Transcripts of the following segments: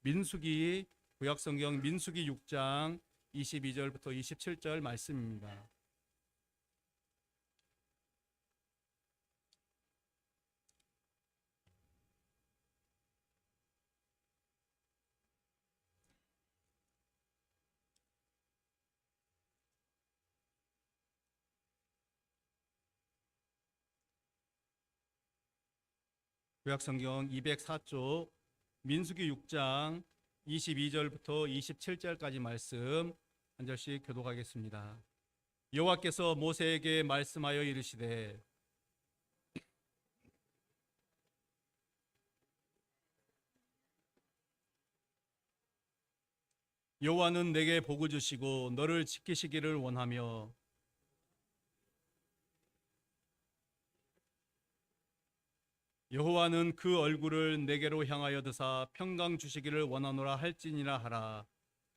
민수기 구약성경 민수기 6장 22절부터 27절 말씀입니다. 구약성경 204쪽 민수기 6장 22절부터 27절까지 말씀 한 절씩 교독하겠습니다. 여호와께서 모세에게 말씀하여 이르시되 여호와는 내게 복을 주시고 너를 지키시기를 원하며 여호와는 그 얼굴을 내게로 향하여 드사 평강 주시기를 원하노라 할지니라 하라.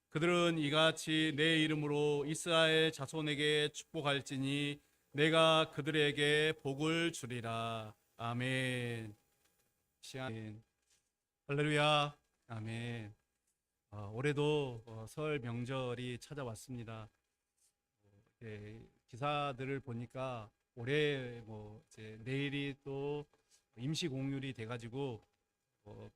그들은 이같이 내 이름으로 이스라엘 자손에게 축복할지니 내가 그들에게 복을 주리라. 아멘. 할렐루야. 아멘. 올해도 설 명절이 찾아왔습니다. 기사들을 보니까 올해 이제 내일이 또 임시 공휴일이 돼가지고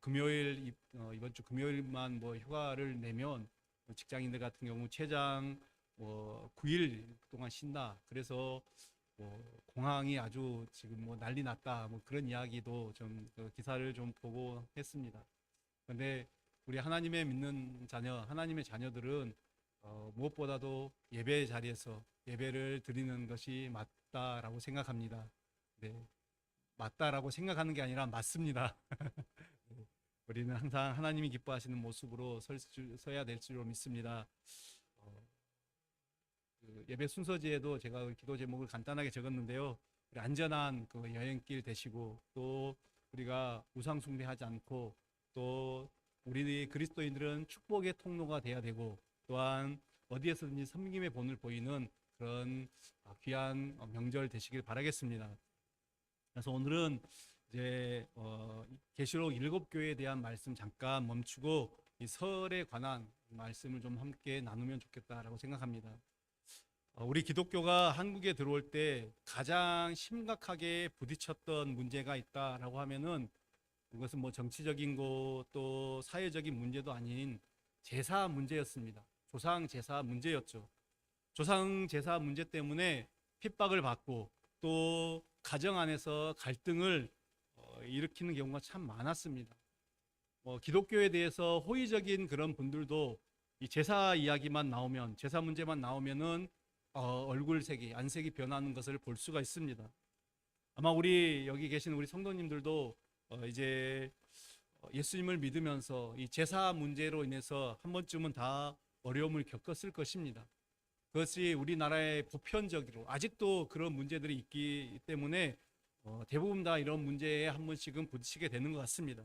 금요일 이번 주 금요일만 휴가를 내면 직장인들 같은 경우 최장 9일 동안 쉰다. 그래서 공항이 아주 지금 난리 났다. 그런 이야기도 좀 기사를 좀 보고 했습니다. 그런데 우리 하나님의 믿는 자녀, 하나님의 자녀들은 무엇보다도 예배 자리에서 예배를 드리는 것이 맞다라고 생각합니다. 네. 맞다라고 생각하는 게 아니라 맞습니다. 우리는 항상 하나님이 기뻐하시는 모습으로 서야 될 줄 믿습니다. 예배 순서지에도 제가 기도 제목을 간단하게 적었는데요. 우리 안전한 여행길 되시고 또 우리가 우상 숭배하지 않고 또 우리 그리스도인들은 축복의 통로가 돼야 되고 또한 어디에서든지 섬김의 본을 보이는 그런 귀한 명절 되시길 바라겠습니다. 그래서 오늘은 이제 계시록 7교회에 대한 말씀 잠깐 멈추고 이 설에 관한 말씀을 좀 함께 나누면 좋겠다라고 생각합니다. 우리 기독교가 한국에 들어올 때 가장 심각하게 부딪혔던 문제가 있다라고 하면은 그것은 정치적인 것 또 사회적인 문제도 아닌 제사 문제였습니다. 조상 제사 문제였죠. 조상 제사 문제 때문에 핍박을 받고 또 가정 안에서 갈등을 일으키는 경우가 참 많았습니다. 기독교에 대해서 호의적인 그런 분들도 이 제사 이야기만 나오면, 제사 문제만 나오면은 얼굴색이, 안색이 변하는 것을 볼 수가 있습니다. 아마 우리 여기 계신 우리 성도님들도 이제 예수님을 믿으면서 이 제사 문제로 인해서 한 번쯤은 다 어려움을 겪었을 것입니다. 그것이 우리나라의 보편적으로 아직도 그런 문제들이 있기 때문에 대부분 다 이런 문제에 한 번씩은 부딪히게 되는 것 같습니다.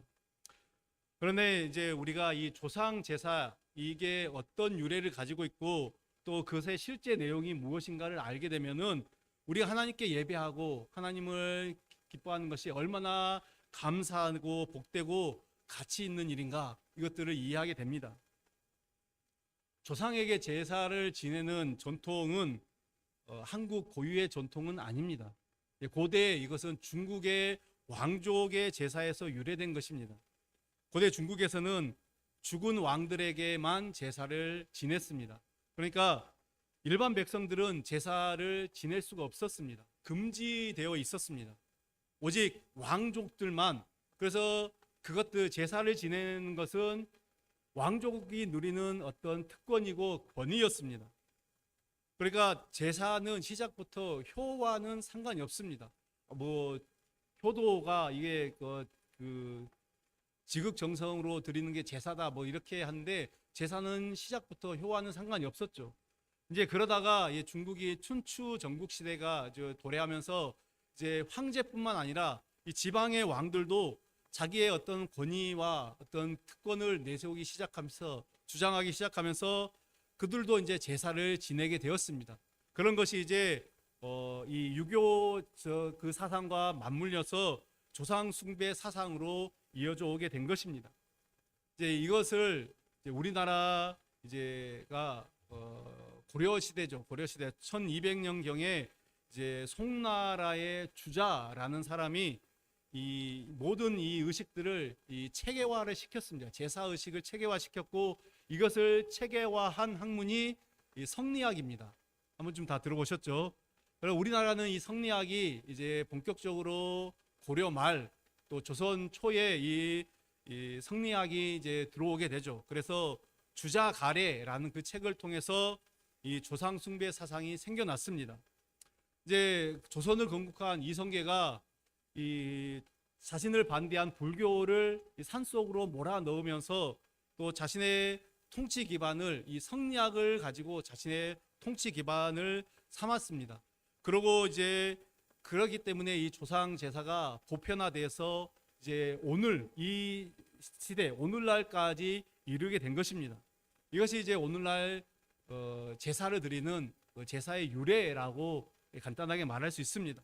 그런데 이제 우리가 이 조상 제사 이게 어떤 유래를 가지고 있고 또 그것의 실제 내용이 무엇인가를 알게 되면은 우리가 하나님께 예배하고 하나님을 기뻐하는 것이 얼마나 감사하고 복되고 가치 있는 일인가 이것들을 이해하게 됩니다. 조상에게 제사를 지내는 전통은 한국 고유의 전통은 아닙니다. 고대 이것은 중국의 왕족의 제사에서 유래된 것입니다. 고대 중국에서는 죽은 왕들에게만 제사를 지냈습니다. 그러니까 일반 백성들은 제사를 지낼 수가 없었습니다. 금지되어 있었습니다. 오직 왕족들만. 그래서 그것들 제사를 지내는 것은 왕족이 누리는 어떤 특권이고 권위였습니다. 그러니까 제사는 시작부터 효와는 상관이 없습니다. 효도가 이게 지극정성으로 드리는 게 제사다 이렇게 하는데 제사는 시작부터 효와는 상관이 없었죠. 이제 그러다가 중국이 춘추 전국 시대가 도래하면서 이제 황제뿐만 아니라 이 지방의 왕들도 자기의 어떤 권위와 어떤 특권을 내세우기 시작하면서 주장하기 시작하면서 그들도 이제 제사를 지내게 되었습니다. 그런 것이 이제 이 유교 그 사상과 맞물려서 조상 숭배 사상으로 이어져 오게 된 것입니다. 이제 이것을 이제 우리나라 이제가 고려 시대죠. 고려 시대 1200년 경에 이제 송나라의 주자라는 사람이 이 모든 이 의식들을 이 체계화를 시켰습니다. 제사 의식을 체계화 시켰고 이것을 체계화한 학문이 이 성리학입니다. 한번 좀 다 들어보셨죠? 그럼 우리나라는 이 성리학이 이제 본격적으로 고려 말 또 조선 초에 이 성리학이 이제 들어오게 되죠. 그래서 주자가래라는 그 책을 통해서 이 조상 숭배 사상이 생겨났습니다. 이제 조선을 건국한 이성계가 이 자신을 반대한 불교를 산속으로 몰아넣으면서 또 자신의 통치 기반을 이 성리학을 가지고 자신의 통치 기반을 삼았습니다. 그리고 이제 그러기 때문에 이 조상 제사가 보편화돼서 이제 오늘 이 시대 오늘날까지 이르게 된 것입니다. 이것이 이제 오늘날 제사를 드리는 제사의 유래라고 간단하게 말할 수 있습니다.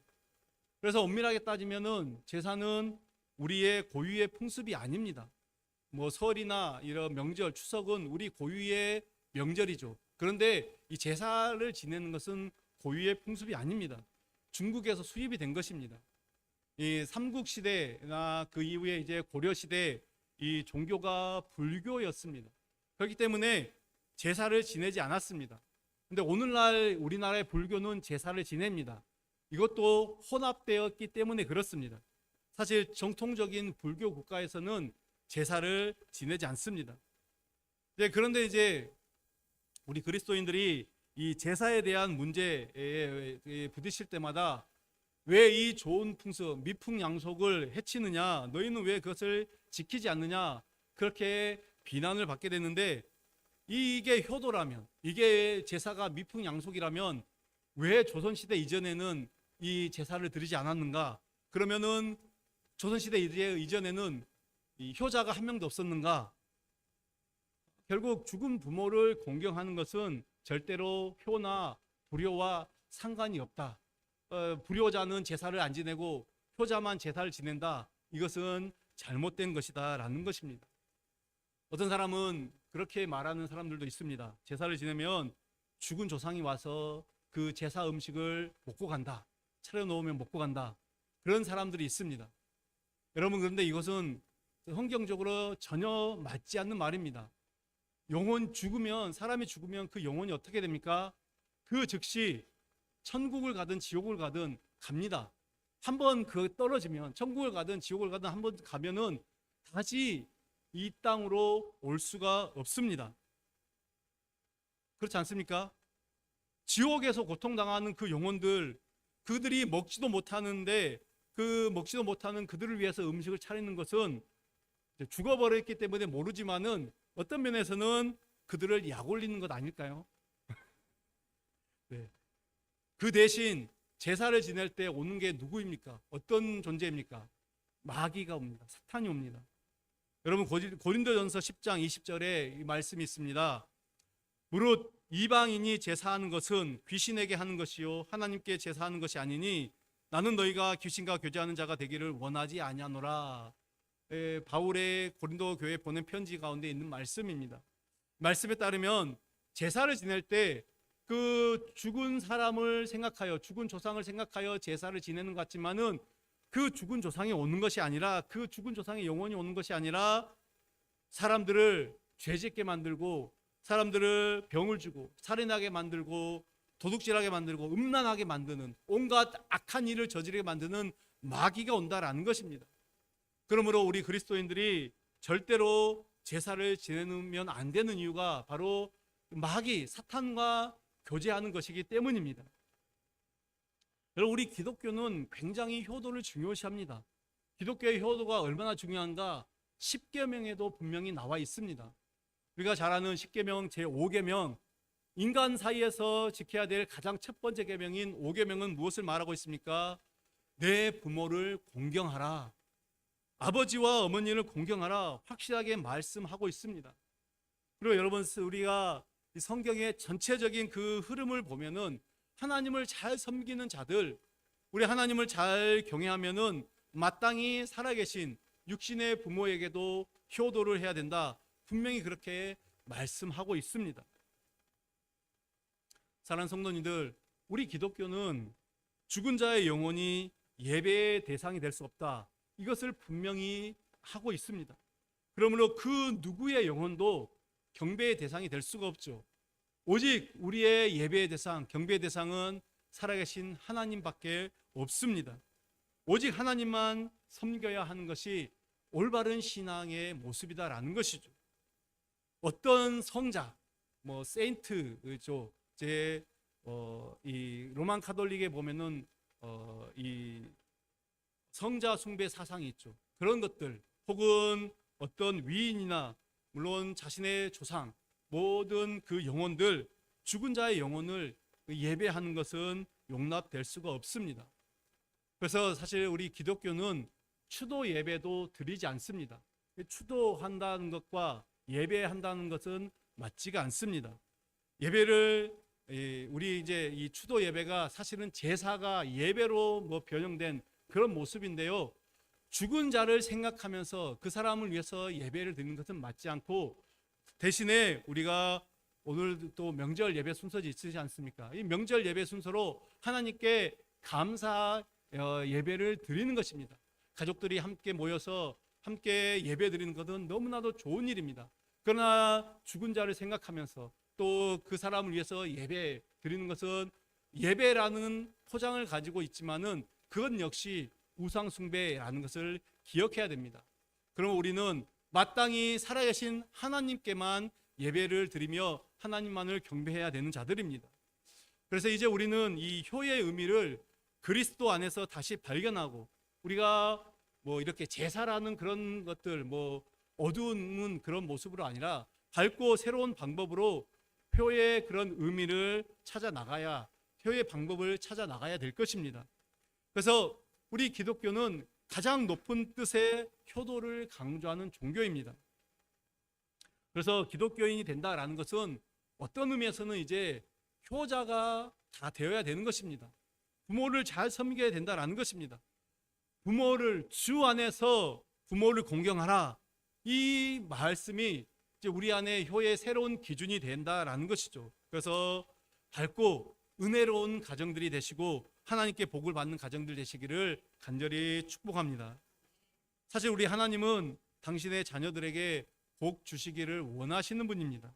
그래서 엄밀하게 따지면은 제사는 우리의 고유의 풍습이 아닙니다. 뭐 설이나 이런 명절, 추석은 우리 고유의 명절이죠. 그런데 이 제사를 지내는 것은 고유의 풍습이 아닙니다. 중국에서 수입이 된 것입니다. 이 삼국 시대나 그 이후에 이제 고려 시대 이 종교가 불교였습니다. 그렇기 때문에 제사를 지내지 않았습니다. 근데 오늘날 우리나라의 불교는 제사를 지냅니다. 이것도 혼합되었기 때문에 그렇습니다. 사실 정통적인 불교 국가에서는 제사를 지내지 않습니다. 그런데 이제 우리 그리스도인들이 이 제사에 대한 문제에 부딪힐 때마다 왜 이 좋은 풍습, 미풍양속을 해치느냐, 너희는 왜 그것을 지키지 않느냐, 그렇게 비난을 받게 되는데, 이게 효도라면, 이게 제사가 미풍양속이라면 왜 조선시대 이전에는 이 제사를 드리지 않았는가? 그러면은 조선시대 이전에는 이 효자가 한 명도 없었는가? 결국 죽은 부모를 공경하는 것은 절대로 효나 불효와 상관이 없다. 불효자는 제사를 안 지내고 효자만 제사를 지낸다. 이것은 잘못된 것이다 라는 것입니다. 어떤 사람은 그렇게 말하는 사람들도 있습니다. 제사를 지내면 죽은 조상이 와서 그 제사 음식을 먹고 간다. 차려놓으면 먹고 간다. 그런 사람들이 있습니다. 여러분, 그런데 이것은 성경적으로 전혀 맞지 않는 말입니다. 사람이 죽으면 그 영혼이 어떻게 됩니까? 그 즉시 천국을 가든 지옥을 가든 갑니다. 한번 떨어지면 천국을 가든 지옥을 가든 한번 가면은 다시 이 땅으로 올 수가 없습니다. 그렇지 않습니까? 지옥에서 고통당하는 그 영혼들, 그들이 먹지도 못하는데 먹지도 못하는 그들을 위해서 음식을 차리는 것은 죽어버렸기 때문에 모르지만은 어떤 면에서는 그들을 약올리는 것 아닐까요? 네. 그 대신 제사를 지낼 때 오는 게 누구입니까? 어떤 존재입니까? 마귀가 옵니다. 사탄이 옵니다. 여러분, 고린도전서 10장 20절에 이 말씀이 있습니다. 무릇 이방인이 제사하는 것은 귀신에게 하는 것이요 하나님께 제사하는 것이 아니니 나는 너희가 귀신과 교제하는 자가 되기를 원하지 아니하노라. 바울의 고린도 교회에 보낸 편지 가운데 있는 말씀입니다. 말씀에 따르면 제사를 지낼 때 그 죽은 사람을 생각하여, 죽은 조상을 생각하여 제사를 지내는 것 같지만은 그 죽은 조상이 오는 것이 아니라, 그 죽은 조상의 영혼이 오는 것이 아니라 사람들을 죄짓게 만들고, 사람들을 병을 주고, 살인하게 만들고, 도둑질하게 만들고, 음란하게 만드는, 온갖 악한 일을 저지르게 만드는 마귀가 온다라는 것입니다. 그러므로 우리 그리스도인들이 절대로 제사를 지내면 안 되는 이유가 바로 마귀, 사탄과 교제하는 것이기 때문입니다. 여러분, 우리 기독교는 굉장히 효도를 중요시합니다. 기독교의 효도가 얼마나 중요한가 10계명에도 분명히 나와 있습니다. 우리가 잘 아는 10계명 제5계명, 인간 사이에서 지켜야 될 가장 첫 번째 계명인 5계명은 무엇을 말하고 있습니까? 내 부모를 공경하라, 아버지와 어머니를 공경하라, 확실하게 말씀하고 있습니다. 그리고 여러분, 우리가 성경의 전체적인 그 흐름을 보면은 하나님을 잘 섬기는 자들, 우리 하나님을 잘 경외하면은 마땅히 살아계신 육신의 부모에게도 효도를 해야 된다. 분명히 그렇게 말씀하고 있습니다. 사랑하는 성도님들, 우리 기독교는 죽은 자의 영혼이 예배의 대상이 될 수 없다, 이것을 분명히 하고 있습니다. 그러므로 그 누구의 영혼도 경배의 대상이 될 수가 없죠. 오직 우리의 예배의 대상, 경배의 대상은 살아계신 하나님밖에 없습니다. 오직 하나님만 섬겨야 하는 것이 올바른 신앙의 모습이다라는 것이죠. 어떤 성자, 세인트죠. 이 로만 카톨릭에 보면은 이 성자 숭배 사상이 있죠. 그런 것들, 혹은 어떤 위인이나 물론 자신의 조상, 모든 그 영혼들, 죽은 자의 영혼을 예배하는 것은 용납될 수가 없습니다. 그래서 사실 우리 기독교는 추도 예배도 드리지 않습니다. 추도한다는 것과 예배한다는 것은 맞지가 않습니다. 예배를 우리 이제 이 추도 예배가 사실은 제사가 예배로 변형된 그런 모습인데요. 죽은 자를 생각하면서 그 사람을 위해서 예배를 드리는 것은 맞지 않고, 대신에 우리가 오늘 또 명절 예배 순서지 있으시 않습니까? 이 명절 예배 순서로 하나님께 감사 예배를 드리는 것입니다. 가족들이 함께 모여서 함께 예배 드리는 것은 너무나도 좋은 일입니다. 그러나 죽은 자를 생각하면서 또 그 사람을 위해서 예배 드리는 것은 예배라는 포장을 가지고 있지만은 그것 역시 우상 숭배라는 것을 기억해야 됩니다. 그럼 우리는 마땅히 살아계신 하나님께만 예배를 드리며 하나님만을 경배해야 되는 자들입니다. 그래서 이제 우리는 이 효의 의미를 그리스도 안에서 다시 발견하고, 우리가 이렇게 제사라는 그런 것들, 어두운 그런 모습으로 아니라 밝고 새로운 방법으로 효의 그런 의미를 찾아 나가야, 효의 방법을 찾아 나가야 될 것입니다. 그래서 우리 기독교는 가장 높은 뜻의 효도를 강조하는 종교입니다. 그래서 기독교인이 된다라는 것은 어떤 의미에서는 이제 효자가 다 되어야 되는 것입니다. 부모를 잘 섬겨야 된다라는 것입니다. 부모를, 주 안에서 부모를 공경하라, 이 말씀이 이제 우리 안에 효의 새로운 기준이 된다라는 것이죠. 그래서 밝고 은혜로운 가정들이 되시고 하나님께 복을 받는 가정들 되시기를 간절히 축복합니다. 사실 우리 하나님은 당신의 자녀들에게 복 주시기를 원하시는 분입니다.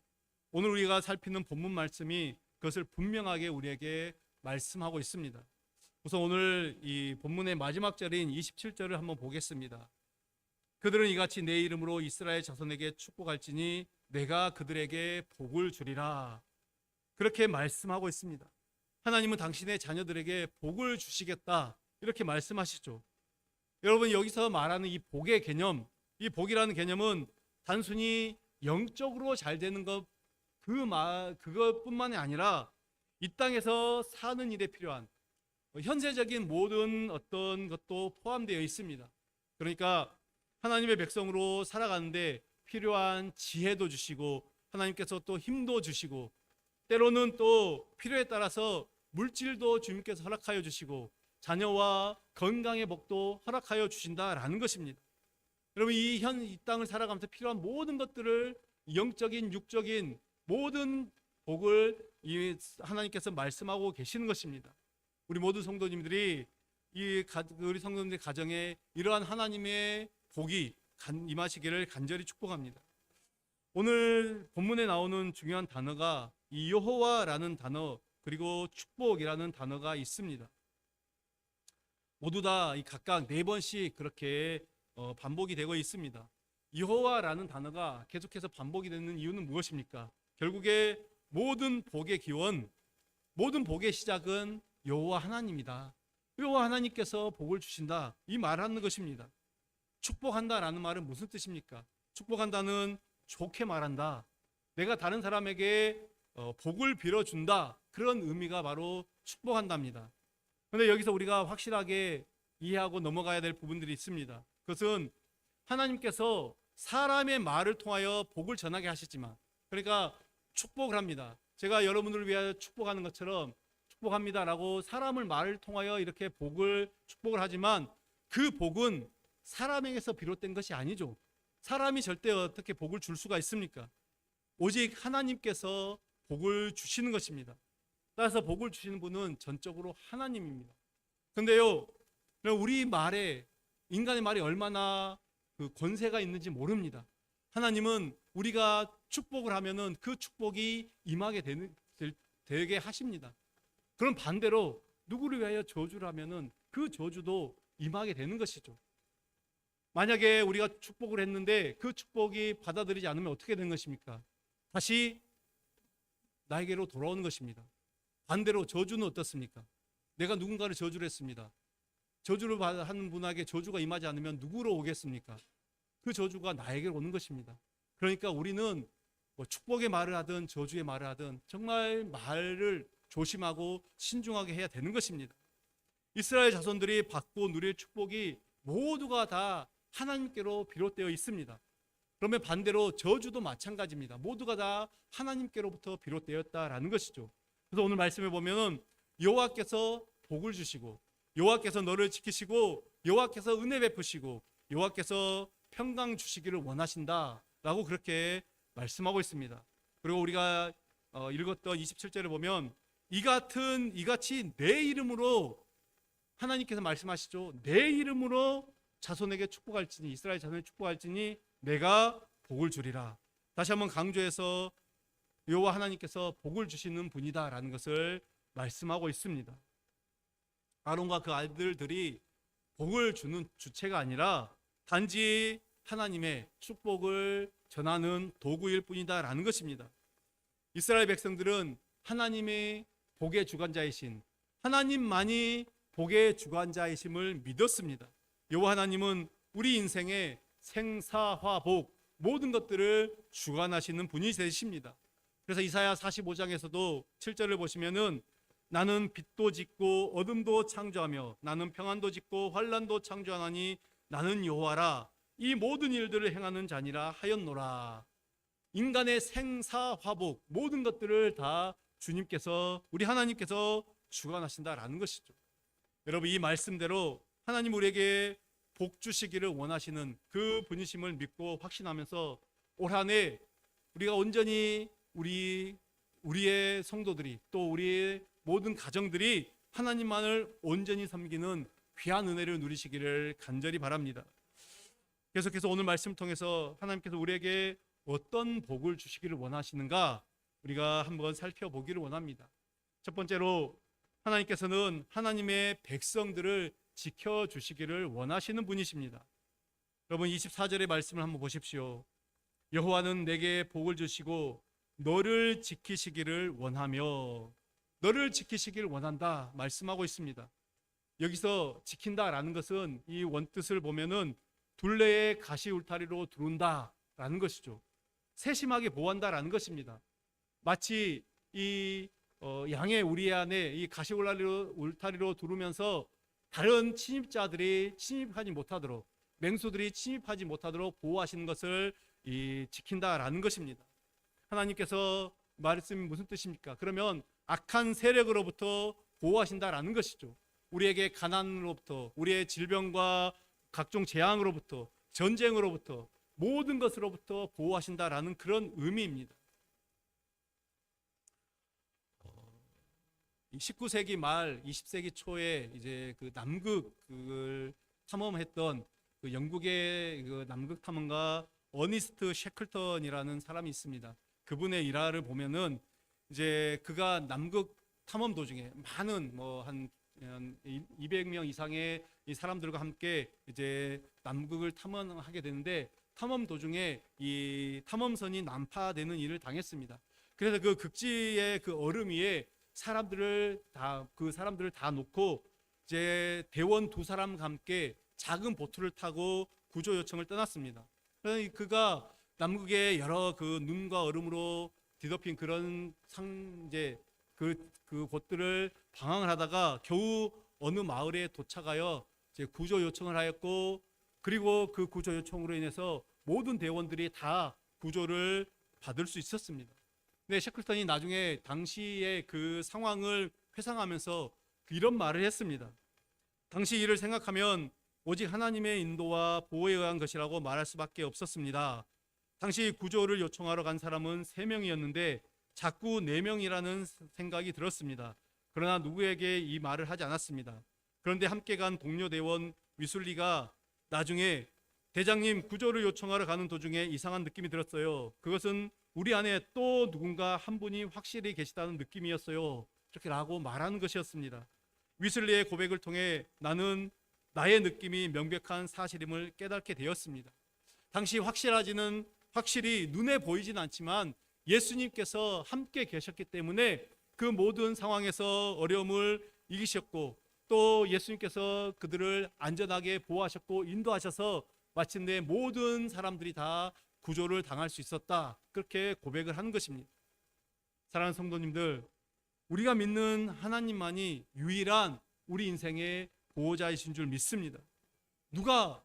오늘 우리가 살피는 본문 말씀이 그것을 분명하게 우리에게 말씀하고 있습니다. 우선 오늘 이 본문의 마지막 절인 27절을 한번 보겠습니다. 그들은 이같이 내 이름으로 이스라엘 자손에게 축복할지니 내가 그들에게 복을 주리라, 그렇게 말씀하고 있습니다. 하나님은 당신의 자녀들에게 복을 주시겠다, 이렇게 말씀하시죠. 여러분, 여기서 말하는 이 복의 개념, 이 복이라는 개념은 단순히 영적으로 잘 되는 것, 그것뿐만이 아니라 이 땅에서 사는 일에 필요한 현세적인 모든 어떤 것도 포함되어 있습니다. 그러니까 하나님의 백성으로 살아가는데 필요한 지혜도 주시고, 하나님께서 또 힘도 주시고, 때로는 또 필요에 따라서 물질도 주님께서 허락하여 주시고, 자녀와 건강의 복도 허락하여 주신다라는 것입니다. 여러분, 이 땅을 살아가면서 필요한 모든 것들을, 영적인 육적인 모든 복을 하나님께서 말씀하고 계시는 것입니다. 우리 모든 성도님들이 우리 성도님들 가정에 이러한 하나님의 복이 임하시기를 간절히 축복합니다. 오늘 본문에 나오는 중요한 단어가 이 여호와라는 단어, 그리고 축복이라는 단어가 있습니다. 모두 다 각각 4번씩 그렇게 반복이 되고 있습니다. 여호와라는 단어가 계속해서 반복이 되는 이유는 무엇입니까? 결국에 모든 복의 기원, 모든 복의 시작은 여호와 하나님이다. 여호와 하나님께서 복을 주신다, 이 말하는 것입니다. 축복한다라는 말은 무슨 뜻입니까? 축복한다는 좋게 말한다, 내가 다른 사람에게 복을 빌어준다, 그런 의미가 바로 축복한답니다. 그런데 여기서 우리가 확실하게 이해하고 넘어가야 될 부분들이 있습니다. 그것은 하나님께서 사람의 말을 통하여 복을 전하게 하시지만, 그러니까 축복을 합니다. 제가 여러분들을 위하여 축복하는 것처럼 축복합니다라고 사람을 말을 통하여 이렇게 축복을 하지만 그 복은 사람에게서 비롯된 것이 아니죠. 사람이 절대 어떻게 복을 줄 수가 있습니까? 오직 하나님께서 복을 주시는 것입니다. 따라서 복을 주시는 분은 전적으로 하나님입니다. 근데요, 우리 말에, 인간의 말이 얼마나 그 권세가 있는지 모릅니다. 하나님은 우리가 축복을 하면은 그 축복이 임하게 되게 하십니다. 그럼 반대로 누구를 위하여 저주를 하면은 그 저주도 임하게 되는 것이죠. 만약에 우리가 축복을 했는데 그 축복이 받아들이지 않으면 어떻게 되는 것입니까? 다시 나에게로 돌아오는 것입니다. 반대로 저주는 어떻습니까? 내가 누군가를 저주를 했습니다. 저주를 하는 분에게 저주가 임하지 않으면 누구로 오겠습니까? 그 저주가 나에게로 오는 것입니다. 그러니까 우리는 뭐 축복의 말을 하든 저주의 말을 하든 정말 말을 조심하고 신중하게 해야 되는 것입니다. 이스라엘 자손들이 받고 누릴 축복이 모두가 다 하나님께로 비롯되어 있습니다. 그러면 반대로 저주도 마찬가지입니다. 모두가 다 하나님께로부터 비롯되었다라는 것이죠. 그래서 오늘 말씀에 보면은 여호와께서 복을 주시고, 여호와께서 너를 지키시고, 여호와께서 은혜 베푸시고, 여호와께서 평강 주시기를 원하신다라고 그렇게 말씀하고 있습니다. 그리고 우리가 읽었던 27절을 보면 이같이 내 이름으로 하나님께서 말씀하시죠. 내 이름으로 자손에게 축복할지니, 이스라엘 자손에게 축복할지니 내가 복을 주리라. 다시 한번 강조해서 여호와 하나님께서 복을 주시는 분이다라는 것을 말씀하고 있습니다. 아론과 그 아들들이 복을 주는 주체가 아니라 단지 하나님의 축복을 전하는 도구일 뿐이다라는 것입니다. 이스라엘 백성들은 하나님의 복의 주관자이신, 하나님만이 복의 주관자이심을 믿었습니다. 여호와 하나님은 우리 인생의 생사화복 모든 것들을 주관하시는 분이 되십니다. 그래서 이사야 45장에서도 7절을 보시면은 나는 빛도 짓고 어둠도 창조하며 나는 평안도 짓고 환난도 창조하나니 나는 여호와라. 이 모든 일들을 행하는 자니라 하였노라. 인간의 생사화복 모든 것들을 다 주님께서, 우리 하나님께서 주관하신다라는 것이죠. 여러분, 이 말씀대로 하나님 우리에게 복 주시기를 원하시는 그 분이심을 믿고 확신하면서 올 한 해 우리가 온전히 우리의 성도들이, 또 우리의 모든 가정들이 하나님만을 온전히 섬기는 귀한 은혜를 누리시기를 간절히 바랍니다. 계속해서 오늘 말씀 통해서 하나님께서 우리에게 어떤 복을 주시기를 원하시는가 우리가 한번 살펴보기를 원합니다. 첫 번째로 하나님께서는 하나님의 백성들을 지켜주시기를 원하시는 분이십니다. 여러분, 24절의 말씀을 한번 보십시오. 여호와는 내게 복을 주시고 너를 지키시기를 원하며, 너를 지키시기를 원한다 말씀하고 있습니다. 여기서 지킨다라는 것은 이 원뜻을 보면은 둘레의 가시 울타리로 두른다라는 것이죠. 세심하게 보호한다라는 것입니다. 마치 이 양의 우리 안에 이 가시 울타리로 두르면서 다른 침입자들이 침입하지 못하도록, 맹수들이 침입하지 못하도록 보호하시는 것을 지킨다라는 것입니다. 하나님께서 말씀이 무슨 뜻입니까? 그러면 악한 세력으로부터 보호하신다라는 것이죠. 우리에게 가난으로부터, 우리의 질병과 각종 재앙으로부터, 전쟁으로부터, 모든 것으로부터 보호하신다라는 그런 의미입니다. 19세기 말 20세기 초에 이제 그 남극을 탐험했던 그 영국의 그 남극 탐험가 어니스트 셰클턴이라는 사람이 있습니다. 그분의 일화를 보면은 이제 그가 남극 탐험 도중에 많은 한 200명 이상의 이 사람들과 함께 이제 남극을 탐험하게 되는데, 탐험 도중에 이 탐험선이 난파되는 일을 당했습니다. 그래서 그 극지의 그 얼음 위에 그 사람들을 다 놓고 이제 대원 2사람과 함께 작은 보트를 타고 구조 요청을 떠났습니다. 그래서 그가 남극의 여러 그 눈과 얼음으로 뒤덮인 그런 이제 그 곳들을 방황을 하다가 겨우 어느 마을에 도착하여 이제 구조 요청을 하였고, 그리고 그 구조 요청으로 인해서 모든 대원들이 다 구조를 받을 수 있었습니다. 근데 셰클턴이 나중에 당시의 그 상황을 회상하면서 이런 말을 했습니다. 당시 일을 생각하면 오직 하나님의 인도와 보호에 의한 것이라고 말할 수밖에 없었습니다. 당시 구조를 요청하러 간 사람은 3명이었는데 자꾸 4명이라는 생각이 들었습니다. 그러나 누구에게 이 말을 하지 않았습니다. 그런데 함께 간 동료 대원 위술리가 나중에 대장님, 구조를 요청하러 가는 도중에 이상한 느낌이 들었어요. 그것은 우리 안에 또 누군가 한 분이 확실히 계시다는 느낌이었어요. 이렇게 라고 말하는 것이었습니다. 위슬리의 고백을 통해 나는 나의 느낌이 명백한 사실임을 깨닫게 되었습니다. 당시 확실히 눈에 보이진 않지만 예수님께서 함께 계셨기 때문에 그 모든 상황에서 어려움을 이기셨고, 또 예수님께서 그들을 안전하게 보호하셨고 인도하셔서 마침내 모든 사람들이 다 구조를 당할 수 있었다, 그렇게 고백을 하는 것입니다. 사랑하는 성도님들, 우리가 믿는 하나님만이 유일한 우리 인생의 보호자이신 줄 믿습니다. 누가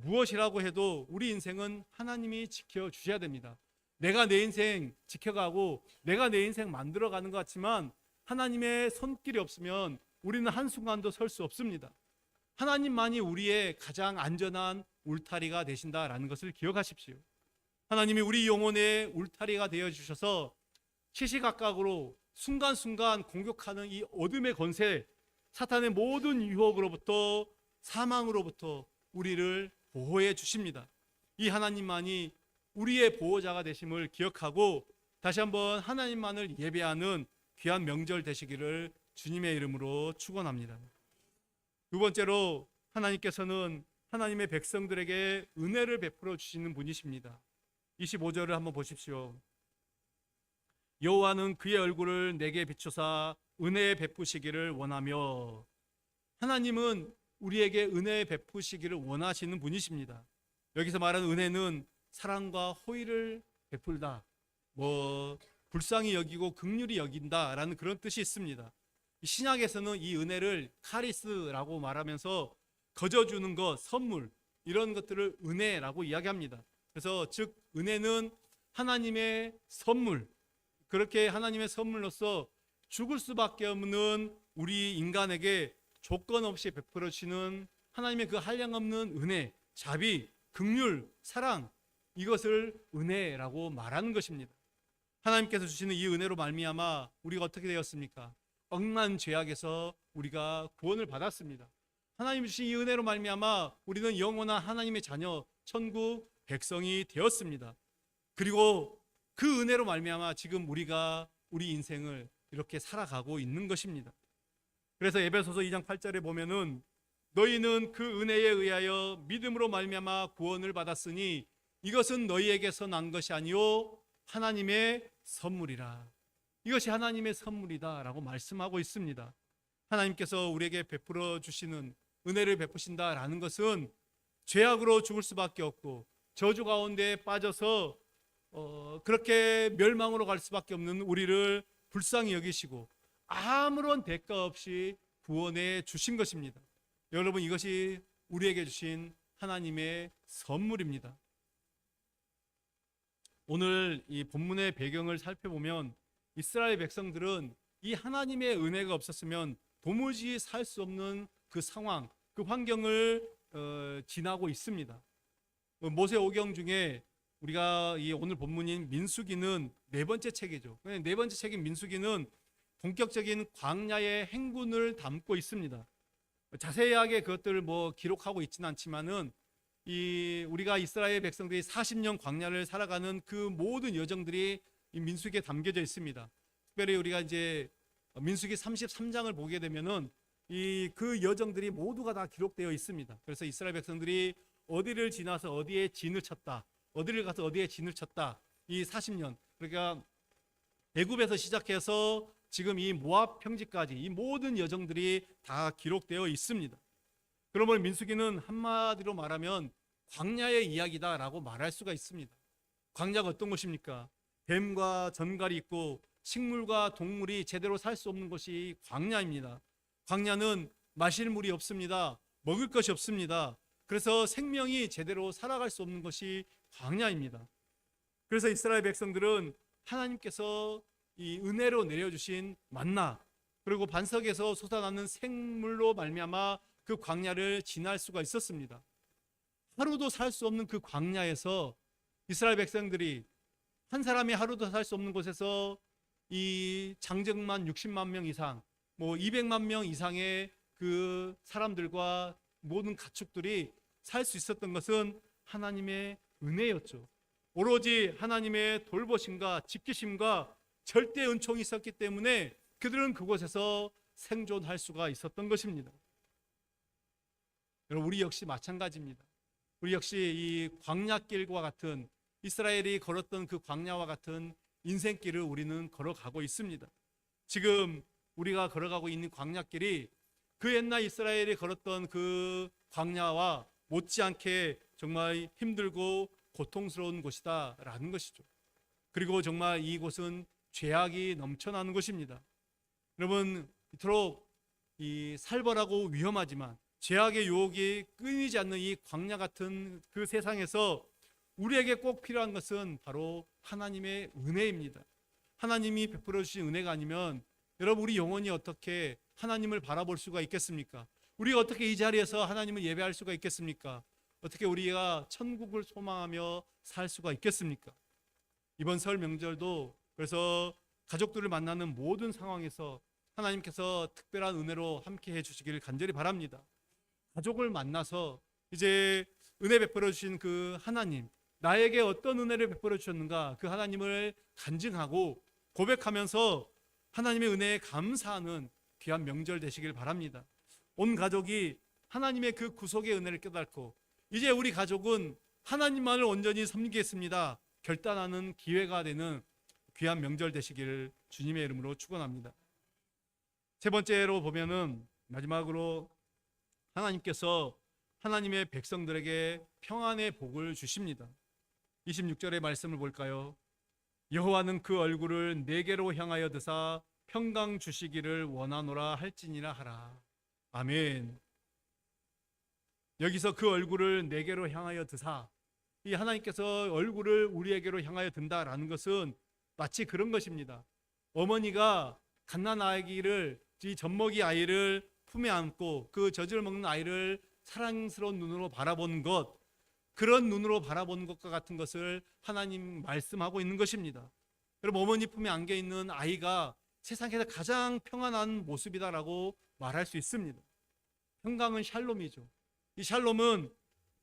무엇이라고 해도 우리 인생은 하나님이 지켜주셔야 됩니다. 내가 내 인생 지켜가고 내가 내 인생 만들어가는 것 같지만 하나님의 손길이 없으면 우리는 한순간도 설 수 없습니다. 하나님만이 우리의 가장 안전한 울타리가 되신다라는 것을 기억하십시오. 하나님이 우리 영혼의 울타리가 되어주셔서 시시각각으로 순간순간 공격하는 이 어둠의 권세, 사탄의 모든 유혹으로부터, 사망으로부터 우리를 보호해 주십니다. 이 하나님만이 우리의 보호자가 되심을 기억하고 다시 한번 하나님만을 예배하는 귀한 명절 되시기를 주님의 이름으로 축원합니다. 두 번째로, 하나님께서는 하나님의 백성들에게 은혜를 베풀어 주시는 분이십니다. 25절을 한번 보십시오. 여호와는 그의 얼굴을 내게 비추사 은혜 베푸시기를 원하며, 하나님은 우리에게 은혜 베푸시기를 원하시는 분이십니다. 여기서 말하는 은혜는 사랑과 호의를 베풀다, 불쌍히 여기고 긍휼히 여긴다라는 그런 뜻이 있습니다. 신약에서는 이 은혜를 카리스라고 말하면서 거저주는 것, 선물, 이런 것들을 은혜라고 이야기합니다. 그래서 즉 은혜는 하나님의 선물, 그렇게 하나님의 선물로서 죽을 수밖에 없는 우리 인간에게 조건 없이 베풀어 주시는 하나님의 그 한량없는 은혜, 자비, 긍휼, 사랑, 이것을 은혜라고 말하는 것입니다. 하나님께서 주시는 이 은혜로 말미암아 우리가 어떻게 되었습니까? 억만 죄악에서 우리가 구원을 받았습니다. 하나님 주신 이 은혜로 말미암아 우리는 영원한 하나님의 자녀, 천국 백성이 되었습니다. 그리고 그 은혜로 말미암아 지금 우리가 우리 인생을 이렇게 살아가고 있는 것입니다. 그래서 에베소서 2장 8절에 보면은 너희는 그 은혜에 의하여 믿음으로 말미암아 구원을 받았으니 이것은 너희에게서 난 것이 아니요 하나님의 선물이라. 이것이 하나님의 선물이다라고 말씀하고 있습니다. 하나님께서 우리에게 베풀어 주시는 은혜를 베푸신다라는 것은 죄악으로 죽을 수밖에 없고 저주 가운데 빠져서 그렇게 멸망으로 갈 수밖에 없는 우리를 불쌍히 여기시고 아무런 대가 없이 구원해 주신 것입니다. 여러분, 이것이 우리에게 주신 하나님의 선물입니다. 오늘 이 본문의 배경을 살펴보면 이스라엘 백성들은 이 하나님의 은혜가 없었으면 도무지 살 수 없는 그 상황, 그 환경을 지나고 있습니다. 모세오경 중에 우리가 이 오늘 본문인 민수기는 네 번째 책이죠. 네 번째 책인 민수기는 본격적인 광야의 행군을 담고 있습니다. 자세하게 그것들을 기록하고 있지는 않지만은 우리가 이스라엘 백성들이 40년 광야를 살아가는 그 모든 여정들이 이 민수기에 담겨져 있습니다. 특별히 우리가 이제 민수기 33장을 보게 되면은 그 여정들이 모두가 다 기록되어 있습니다. 그래서 이스라엘 백성들이 어디를 지나서 어디에 진을 쳤다, 어디를 가서 어디에 진을 쳤다, 이 40년, 그러니까 애굽에서 시작해서 지금 이 모압 평지까지 이 모든 여정들이 다 기록되어 있습니다. 그러면 민수기는 한마디로 말하면 광야의 이야기다라고 말할 수가 있습니다. 광야가 어떤 곳입니까? 뱀과 전갈이 있고 식물과 동물이 제대로 살 수 없는 곳이 광야입니다. 광야는 마실 물이 없습니다. 먹을 것이 없습니다. 그래서 생명이 제대로 살아갈 수 없는 것이 광야입니다. 그래서 이스라엘 백성들은 하나님께서 이 은혜로 내려주신 만나, 그리고 반석에서 솟아나는 생물로 말미암아 그 광야를 지날 수가 있었습니다. 하루도 살 수 없는 그 광야에서 이스라엘 백성들이 한 사람이 하루도 살 수 없는 곳에서 이 장정만 60만 명 이상, 뭐 200만 명 이상의 그 사람들과 모든 가축들이 살 수 있었던 것은 하나님의 은혜였죠. 오로지 하나님의 돌보심과 지키심과 절대 은총이 있었기 때문에 그들은 그곳에서 생존할 수가 있었던 것입니다. 여러분, 우리 역시 마찬가지입니다. 우리 역시 이 광야길과 같은, 이스라엘이 걸었던 그 광야와 같은 인생길을 우리는 걸어가고 있습니다. 지금 우리가 걸어가고 있는 광야길이 그 옛날 이스라엘이 걸었던 그 광야와 못지않게 정말 힘들고 고통스러운 곳이다 라는 것이죠. 그리고 정말 이곳은 죄악이 넘쳐나는 곳입니다. 여러분, 이토록 이 살벌하고 위험하지만 죄악의 유혹이 끊이지 않는 이 광야 같은 그 세상에서 우리에게 꼭 필요한 것은 바로 하나님의 은혜입니다. 하나님이 베풀어 주신 은혜가 아니면 여러분, 우리 영혼이 어떻게 하나님을 바라볼 수가 있겠습니까? 우리가 어떻게 이 자리에서 하나님을 예배할 수가 있겠습니까? 어떻게 우리가 천국을 소망하며 살 수가 있겠습니까? 이번 설 명절도 그래서 가족들을 만나는 모든 상황에서 하나님께서 특별한 은혜로 함께 해주시기를 간절히 바랍니다. 가족을 만나서 이제 은혜 베풀어 주신 그 하나님, 나에게 어떤 은혜를 베풀어 주셨는가, 그 하나님을 간증하고 고백하면서 하나님의 은혜에 감사하는 귀한 명절 되시길 바랍니다. 온 가족이 하나님의 그 구속의 은혜를 깨닫고 이제 우리 가족은 하나님만을 온전히 섬기겠습니다 결단하는 기회가 되는 귀한 명절 되시기를 주님의 이름으로 축원합니다. 세 번째로 보면은 마지막으로 하나님께서 하나님의 백성들에게 평안의 복을 주십니다. 26절의 말씀을 볼까요? 여호와는 그 얼굴을 내게로 향하여 드사 평강 주시기를 원하노라 할지니라 하라. 아멘. 여기서 그 얼굴을 내게로 향하여 드사, 이 하나님께서 얼굴을 우리에게로 향하여 든다라는 것은 마치 그런 것입니다. 어머니가 갓난 아기를, 이 젖먹이 아이를 품에 안고 그 젖을 먹는 아이를 사랑스러운 눈으로 바라보는 것, 그런 눈으로 바라보는 것과 같은 것을 하나님 말씀하고 있는 것입니다. 여러분, 어머니 품에 안겨 있는 아이가 세상에서 가장 평안한 모습이다라고 말할 수 있습니다. 평강은 샬롬이죠. 이 샬롬은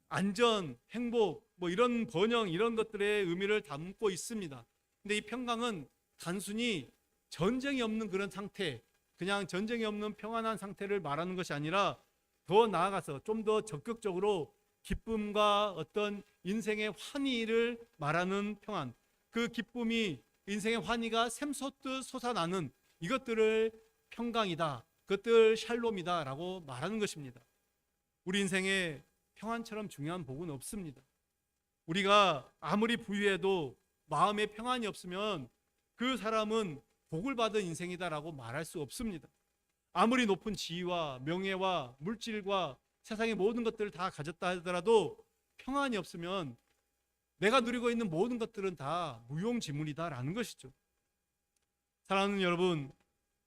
안전, 행복, 뭐 이런 번영, 이런 것들의 의미를 담고 있습니다. 근데 이 평강은 단순히 전쟁이 없는 그런 상태, 그냥 전쟁이 없는 평안한 상태를 말하는 것이 아니라 더 나아가서 좀 더 적극적으로 기쁨과 어떤 인생의 환희를 말하는 평안, 그 기쁨이, 인생의 환희가 샘솟듯 솟아나는 이것들을 평강이다, 그것들 샬롬이다 라고 말하는 것입니다. 우리 인생에 평안처럼 중요한 복은 없습니다. 우리가 아무리 부유해도 마음에 평안이 없으면 그 사람은 복을 받은 인생이다라고 말할 수 없습니다. 아무리 높은 지위와 명예와 물질과 세상의 모든 것들을 다 가졌다 하더라도 평안이 없으면 내가 누리고 있는 모든 것들은 다 무용지물이다라는 것이죠. 사랑하는 여러분,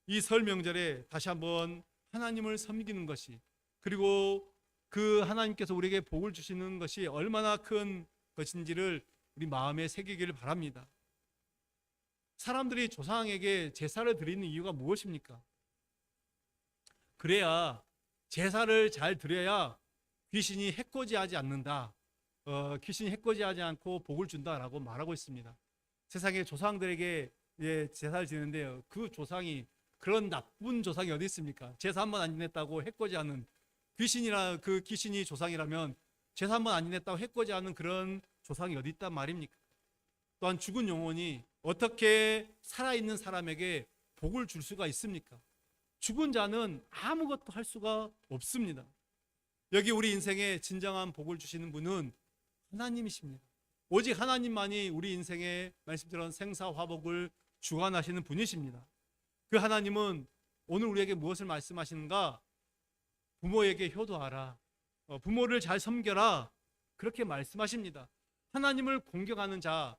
이 설 명절에 다시 한번 하나님을 섬기는 것이, 그리고 그 하나님께서 우리에게 복을 주시는 것이 얼마나 큰 것인지를 우리 마음에 새기기를 바랍니다. 사람들이 조상에게 제사를 드리는 이유가 무엇입니까? 그래야, 제사를 잘 드려야 귀신이 해코지하지 않는다, 귀신이 해코지하지 않고 복을 준다라고 말하고 있습니다. 세상의 조상들에게 제사를 지는데요, 그 조상이, 그런 나쁜 조상이 어디 있습니까? 제사 한 번 안 지냈다고 해코지하는, 귀신이라, 그 귀신이 조상이라면 제사 한 번 안 지냈다고 해코지하는 그런 조상이 어디 있단 말입니까? 또한 죽은 영혼이 어떻게 살아있는 사람에게 복을 줄 수가 있습니까? 죽은 자는 아무것도 할 수가 없습니다. 여기 우리 인생에 진정한 복을 주시는 분은 하나님이십니다. 오직 하나님만이 우리 인생에 말씀드린 생사화복을 주관하시는 분이십니다. 그 하나님은 오늘 우리에게 무엇을 말씀하시는가? 부모에게 효도하라, 부모를 잘 섬겨라, 그렇게 말씀하십니다. 하나님을 공경하는 자,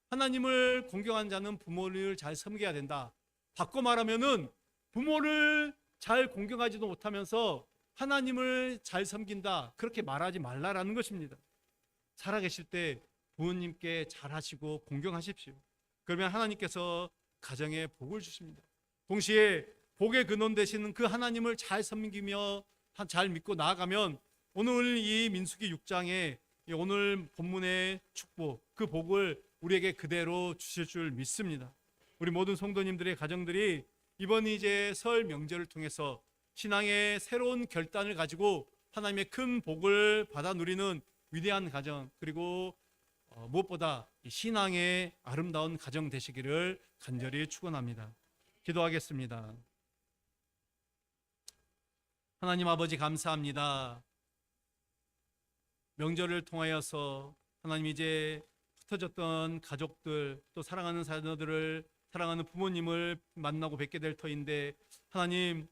하나님을 공경하는 자는 부모를 잘 섬겨야 된다. 바꿔 말하면은 부모를 잘 공경하지도 못하면서 하나님을 잘 섬긴다 그렇게 말하지 말라라는 것입니다. 살아계실 때 부모님께 잘하시고 공경하십시오. 그러면 하나님께서 가정에 복을 주십니다. 동시에 복의 근원 되시는 그 하나님을 잘 섬기며 잘 믿고 나아가면 오늘 이 민수기 6장에 오늘 본문의 축복, 그 복을 우리에게 그대로 주실 줄 믿습니다. 우리 모든 성도님들의 가정들이 이번 이제 설 명절을 통해서 신앙의 새로운 결단을 가지고 하나님의 큰 복을 받아 누리는 위대한 가정, 그리고 무엇보다 신앙의 아름다운 가정 되시기를 간절히 축원합니다. 기도하겠습니다. 하나님 아버지 감사합니다. 명절을 통하여서 하나님 이제 흩어졌던 가족들, 또 사랑하는 자녀들을, 사랑하는 부모님을 만나고 뵙게 될 터인데, 하나님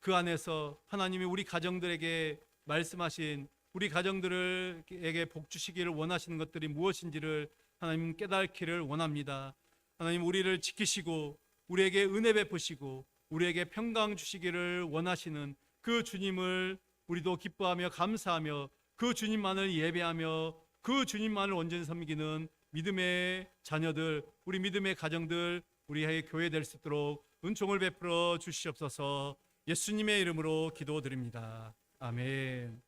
그 안에서 하나님이 우리 가정들에게 말씀하신, 우리 가정들에게 복 주시기를 원하시는 것들이 무엇인지를 하나님 깨닫기를 원합니다. 하나님 우리를 지키시고 우리에게 은혜 베푸시고 우리에게 평강 주시기를 원하시는 그 주님을 우리도 기뻐하며 감사하며 그 주님만을 예배하며 그 주님만을 온전히 섬기는 믿음의 자녀들, 우리 믿음의 가정들, 우리의 교회 될 수 있도록 은총을 베풀어 주시옵소서. 예수님의 이름으로 기도드립니다. 아멘.